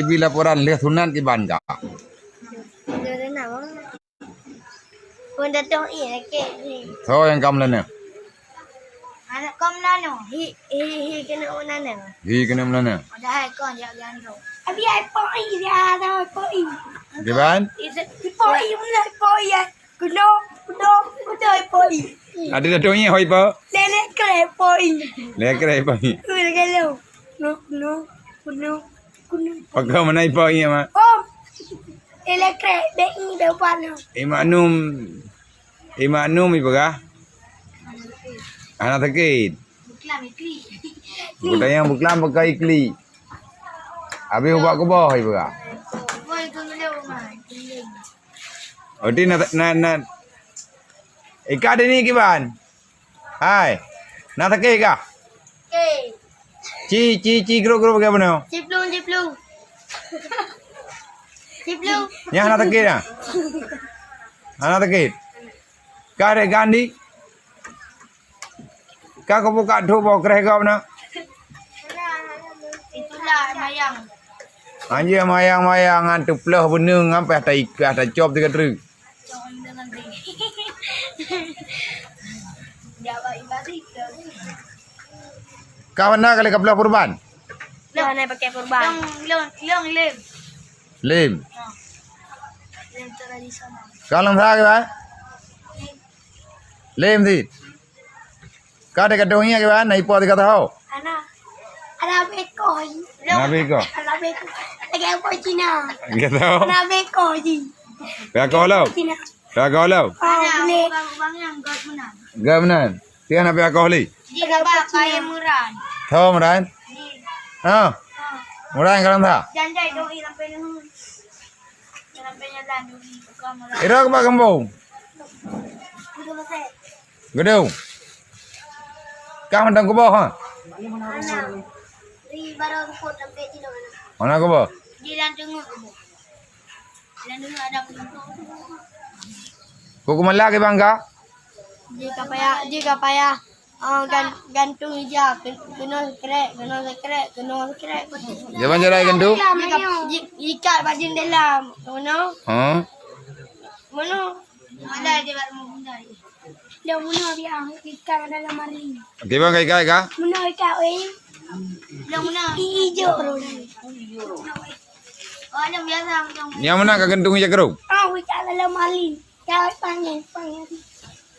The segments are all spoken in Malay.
TV laporan lihat Hunan di Bangka. Dia nama. Pun datang ke ni. So yang kamu lana. Anak kau mana? Hi kena mana? Hi kena mana? Ada hai kau jak gandu. Abi ai poi dia dah poi. Di ban? Poi mana poi ya? Kuno poi. Ada datangnya hoi pa. Lele kre poi. Lekre pa. Kuno gelo. Kuno. Pakai mana pa iya ma. Oh. Lele kre be pano. Imanum ibu kah? Anak sakit. Buklam ikli. Budaya buklam pakai ikli. Abi ubah kubah ibu kah? Boy tu lele mai. Odi na. Ika ada ni kiban. Hai. Nak sakit kah? Okey. Ci gro pakai mana? Ciplung. Yang anak sakit ah. Anak sakit. Kah ada gandhi? Kau kau buka tu bawa kereh kau mana? Itulah mayang. Anjir mayang antu pelah benung sampai tak ikat tak cop tiga truk. Jangan nanti. Jawab ibadah. Kau mana kali kau pelah kurban? Jangan pakai kurban. Long lem. Lim. Lem tradisional. Kau lam sah ke ba? Lim di. Kau ada kadungnya ke ba? Naik po tiga tahu. Anak bekoi. Nabi kau. Anak bekoi. Lagi apa Cina? Tiga tahu. Anak bekoi ji. Pihak kau lau. Cina. Pihak kau lau. Boleh. Bang yang god menang. Gamenan. Tiada nak pihak kau li. Jika pakai murah. Tahu meran? Ah. Meran kalau tak. Janjai doi sampai ni. Sampai jalan doi buka murah. Ira ke ba kampung? Udah selesai. Gedung. Kau mandang ke bawah? Anak. Di baru aku sampai tidur anak. Mana ke bawah? Di dalam tengok aku. Dalam tengok ada aku. Kau kemana ke Bangka? Jika payah gantung hijau kena krek. Jangan jalan gantu. Jika bajin dalam mana dia baru mengundai dia mana dia ikan dalam mari Okey bang kai ka? mana ikan dia mana hijau ada biasa macam Yang mana ka gantung je keruk? ikan dalam mari ikan panjang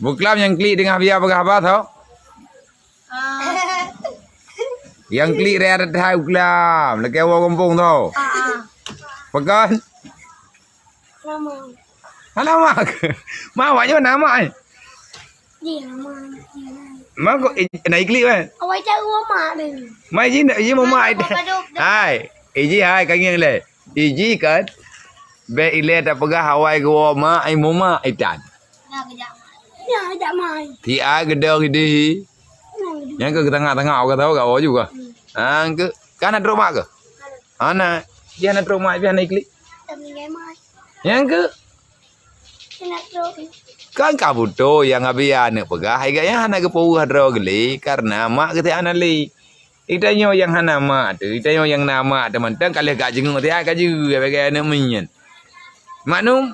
Buklam yang klik dengan biar apa tau? Yang klik rea dah buklam. Lekai awak kampung tau. Pekan. nama Alamak. Mawaknya nama ai. dia nama Mak ko naik klik kan? awak cari rumah dia Mai ji mama ai. Hai. Iji hai kang yang le. Iji kan. Be ile tak pegah hawai go ma ai mama ai tan. nak kejap ya tak mai Ti ai gedong di. Yang ke tengah-tengah kau tahu kau juga. Ke kan ada rumah ke? Ana, dia nak rumah dia naik klik. tapi ngai mai Yang ke nak terus kan kabuto yang abia anak pegah yang anak ke pau hadro geli karena mak kita anak li. Itanyo yang hana mak tu, itanyo yang nama teman-teman kalau gak jenguk dia kaju bagi anak minyan. Maknum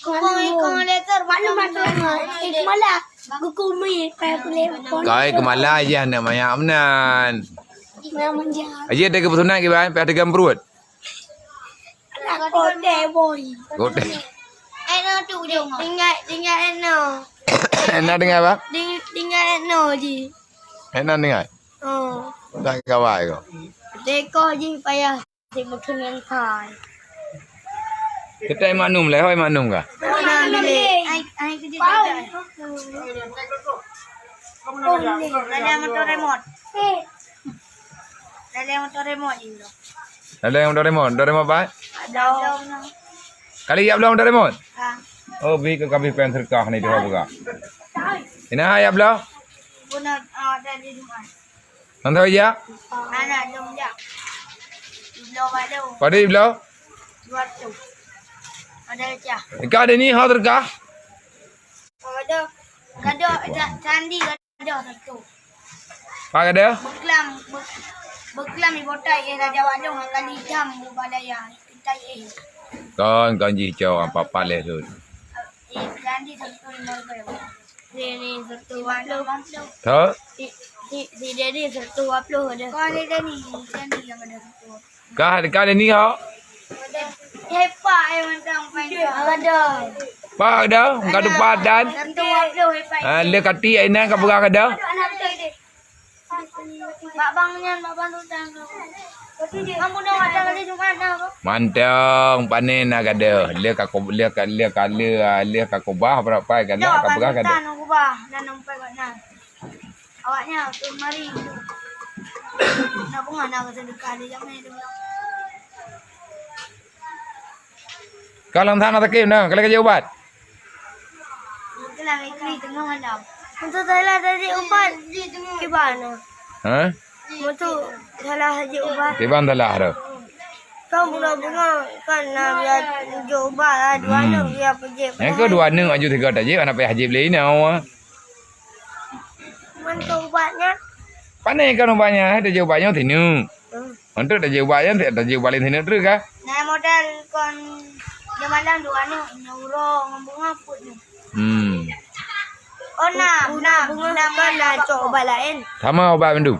kau letter mana malah aku mi pakai kulit kai kemala aja anak maya amnan. menjaga Aja ada kebetulan ke ban, pada gambrut. anak kode boy Kode. eno tu jong tinggal eno Enak dengar apa? tinggal eno ji Enak dengar. oh Tak kawai kau. deko ji payah si mungkin kai Kita maknum lah, hoi maknum kah? mana beli ai kerja ada motor remote ada motor remote ji Ada yang Doraemon baik? ada Kali ya belum Doraemon? ah Oh, bi ke kami pen serkah ni dia buka. Ina ya belum? guna ada di rumah Nanti ya? anak dong ja belum ada Pada belum? buat tu ada aja Ika ada ni hadir kah? ada candi ada satu Pak ada? Beklam ni botai Raja Wadung akan dijam budaya kita Con ji cho apa le tu. Ganti satu ni satu walau Tho. si Dedi satu upload ada. Kau ni yang ada satu. Ka ni ho. Hepa mentang ada. Pa dah, ka tu padan. Satu upload hepa. Le kati ai nan ka berang ada. Mak bangnya, mak bang tu tang. Kamu dah ada kali cuma ada apa? Mantang panen nak ada. Le ka kobah berapa kan nak ka berang ada. Nak kubah dan nampai kat nak. Awaknya tu mari. Nak bunga nak sedekah dia jangan dia. Kalau thang tak kim dah, kalau kerja ubat. Mungkin lah ikli tengah malam. Untuk salah tadi ubat di mana? Ha? Untuk salah haji ubat. Di ban dalah dah. Kau bunga-bunga kan nak biar ubat lah. Dua nak biar pergi. Yang ke dua neng aju tiga tak je, anak payah haji beli ni awak. Mana ubatnya? Panen kan ubatnya, ada je ubatnya tinu. Untuk ada je ubatnya, ada je ubat lain tinu terus kah? Nah model kon dia malam dua ni nyurong bunga put ni. Oh nah bunga kan nak coba lain. Sama ubat bendu.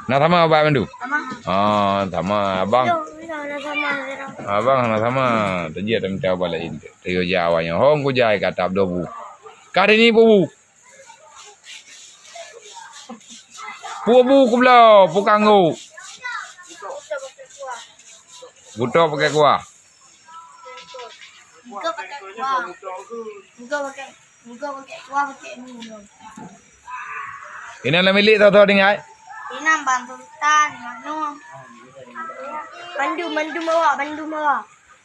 Nak sama ubat bendu. Sama. Oh, sama abang. Nak sama. Abang nak sama. Tadi ada minta ubat lain. Tio jawanya. Hong ku jai kata abdobu. Kari ni bubu. Bubu ku belau, pukanggu. Buto pakai kuah. Muka pakai kuah. Muka pakai kuah pakai minum. Ini lah milik tau dengar. Ini bantu tan, manu. Mandu bawa.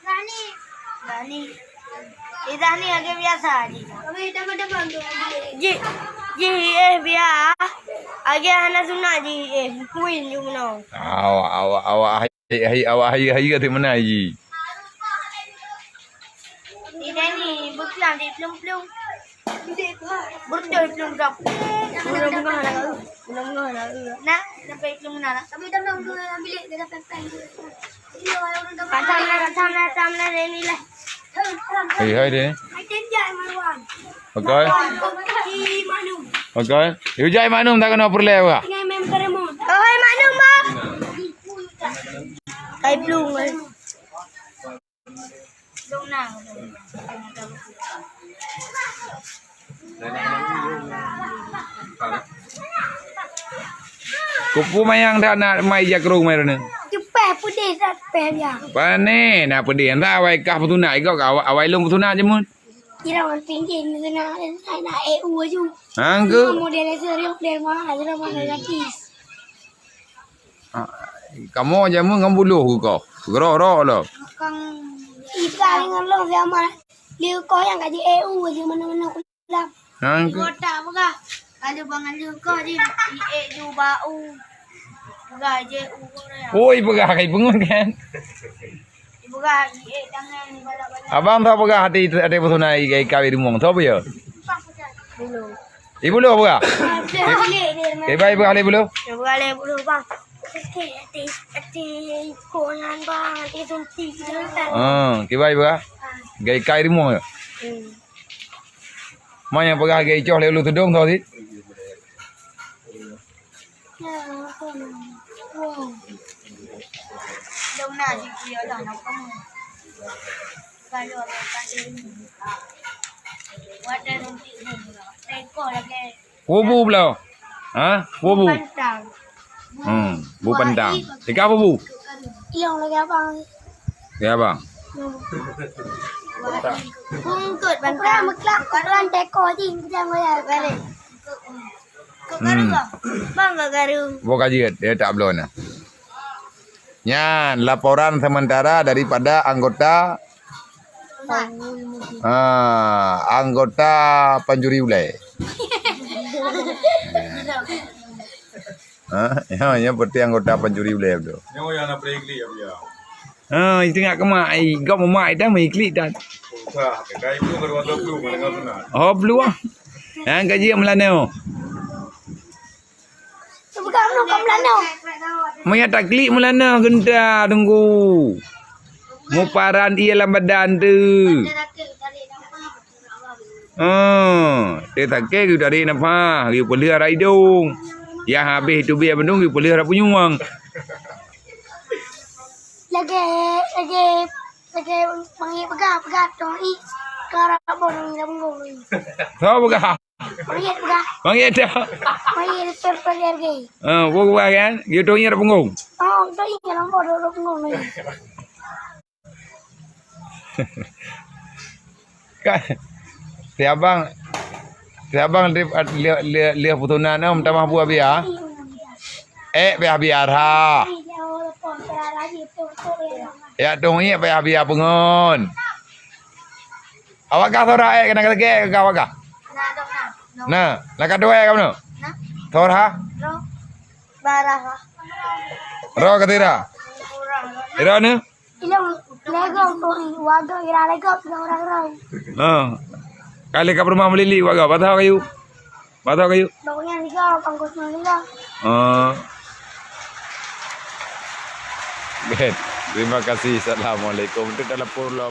Rani. Ini agak biasa ni. Kami dah bantu. Ji biar. Agak anak sunat ji kuin you know. Awak hai kata mana haji? Ini ni beklam di plum-plum. Betul plum kap. Bunga nak. Nak sampai plum nak. Tapi dah belum tu ambil dia dah pepeng. Kacam lah ni lah. Hai deh. Hai tenjai maluan. Okay. Okay. You jai manum tak kena perle apa? Dengan member mu. Oh hai manum ma. Hai plum. Dong nang. Kupu mayang dah nak mai jak rung mai rene. Cepet putih tak peh dia. Pane nak pedih entah awai kah petuna kau awai lung petuna je mun. Kira orang tinggi ni nak EU aja. Angku. Model serius model mahal ada mahal gratis. Kamu aja mun ngambuluh kau. Gero lo. Kang ikan dengan lo sama. Dia kau yang gaji EU aja mana-mana kulam. Angku. Kota apa? Ada bangan dia kau je EU bau. Gaji EU kau. Oi pegah kai pengun kan. Bukan jangan balak-balak. Abang tahu pegah hati ada petuna kai kawin rumong tahu ya? Belum. Ibu lo pegah. Boleh dia. Kai bai pegah ibu lo. Boleh belum bang. Ati konan bang, ati suntik jangan. Kai bai pegah. Kai kai rumong ya. Mana pegah kai coh le lu tudung tahu sih? Đông nào chị kia là nó có mùi. Và rồi cái quá đây không chịu mùi nữa. Đây cổ là cái Bubu lo. Ha? Bubu. Pantang. Bu pandang. Tiga bubu. Ilong là cái bang. Ya bang. Không cột pantang. Mức lắc có đoàn tay cổ gì ra ngoài là cái này. Bang gagarung. Buka jiat dia tak belum na. Ya, laporan sementara daripada anggota anggota penjuri ulai. Ya, seperti anggota penjuri ulai tu. Yang yang nak pergi ya. Itu ngak kemak, kau mau mai dah mai klik dah. Wah, kai itu baru ada blue mana kau tunang. Oh, belum. Yang gaji melana. bukan no kamlano. Maya tak klik mulana genta tunggu. Muparan ia dalam badan tu. Dia tak ke dari napa? Dia pelihara hidung. Yang habis itu biar bendung dia pelihara penyuang. Lagi panggil pegang doi. Kara borong dalam gong. Tahu bukan? Panggil pegang. Panggil dah. Panggil terpegang lagi. Bukan kan? Dia tu ada punggung. Oh, doi dalam borong dalam gong ni. Kan? Si abang lihat putunan nam tamah buah biar. Biar ha. Ya dong ini biar pengon. Awak kah thora kena kata ke awak kah? Nah, nak dua kamu no? Thora? Barah. Ro katira. Ira ne? Ilang legong tu wago ira legong orang. Kali ke rumah melili waga batau kayu. Baunya liga pangkosnya liga. Ben, terima kasih. Assalamualaikum. Itu dalam pulau